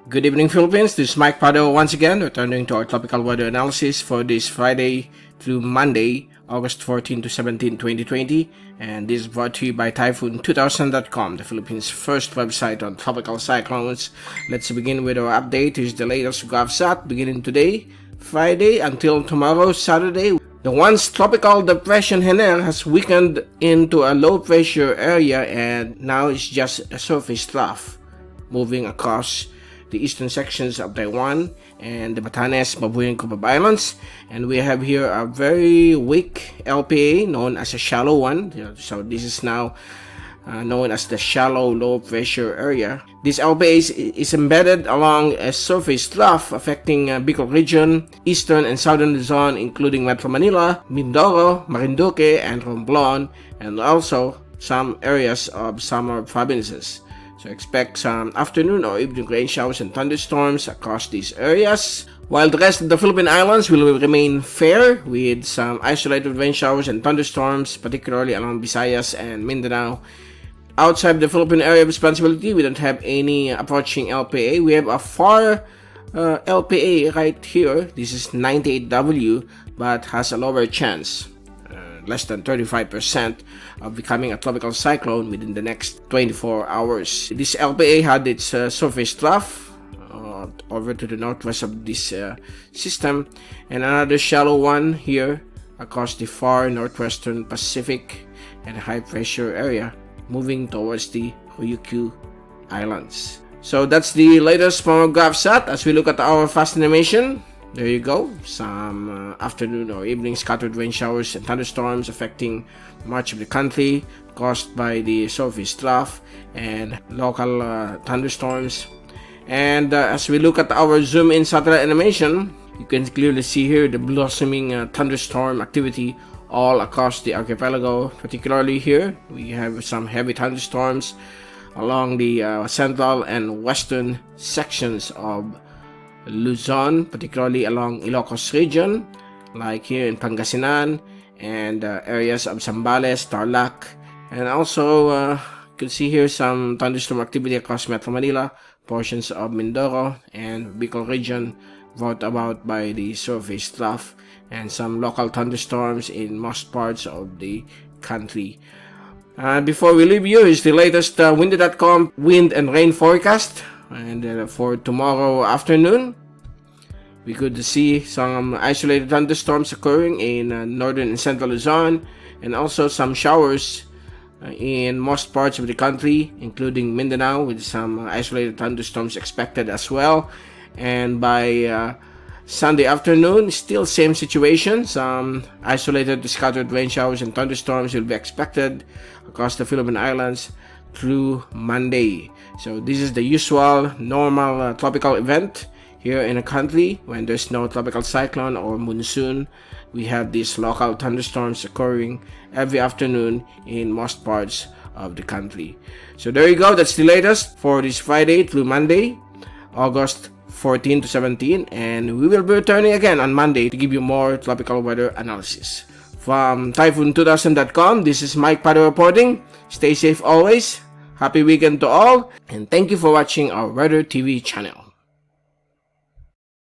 Good evening, Philippines. This is Mike Padua once again, returning to our tropical weather analysis for this Friday through Monday, August 14 to 17, 2020. And this is brought to you by Typhoon2000.com, the Philippines' first website on tropical cyclones. Let's begin with our update. Here's the latest GovSat beginning today, Friday, until tomorrow, Saturday. The once tropical depression Hener has weakened into a low pressure area and now it's just a surface trough moving across the eastern sections of Taiwan and the Batanes, Mabuyan, Cubab Islands. And we have here a very weak LPA known as a shallow one. So this is now known as the shallow low pressure area. This LPA is embedded along a surface trough affecting Bicol region, Eastern and Southern Luzon, including Metro Manila, Mindoro, Marinduque, and Romblon, and also some areas of Samar Provinces. So expect some afternoon or evening rain showers and thunderstorms across these areas, while the rest of the Philippine Islands will remain fair with some isolated rain showers and thunderstorms, particularly along Visayas and Mindanao. Outside the Philippine area of responsibility, we don't have any approaching LPA. We have a far LPA right here. This is 98W, but has a lower chance, less than 35%, of becoming a tropical cyclone within the next 24 hours. This LPA had its surface trough over to the northwest of this system, and another shallow one here across the far northwestern Pacific and high pressure area moving towards the Ryukyu Islands. So that's the latest from GovSat. As we look at our fast animation, there you go, some afternoon or evening scattered rain showers and thunderstorms affecting much of the country caused by the surface trough and local thunderstorms. And as we look at our zoom in satellite animation, you can clearly see here the blossoming thunderstorm activity all across the archipelago. Particularly here, we have some heavy thunderstorms along the central and western sections of Luzon, particularly along Ilocos region, like here in Pangasinan, and areas of Zambales, Tarlac, and also you can see here some thunderstorm activity across Metro Manila, portions of Mindoro and Bicol region brought about by the surface trough, and some local thunderstorms in most parts of the country. Before we leave you, here's the latest windy.com wind and rain forecast. And for tomorrow afternoon, we could see some isolated thunderstorms occurring in northern and central Luzon, and also some showers in most parts of the country, including Mindanao, with some isolated thunderstorms expected as well. And by Sunday afternoon, still same situation. Some isolated scattered rain showers and thunderstorms will be expected across the Philippine Islands through Monday. So this is the usual normal tropical event here in the country. When there's no tropical cyclone or monsoon, we have these local thunderstorms occurring every afternoon in most parts of the country. So there you go. That's the latest for this Friday through Monday, August 14 to 17, and we will be returning again on Monday to give you more tropical weather analysis. From Typhoon2000.com, this is Mike Padua reporting. Stay safe always. Happy weekend to all, and thank you for watching our Weather TV channel.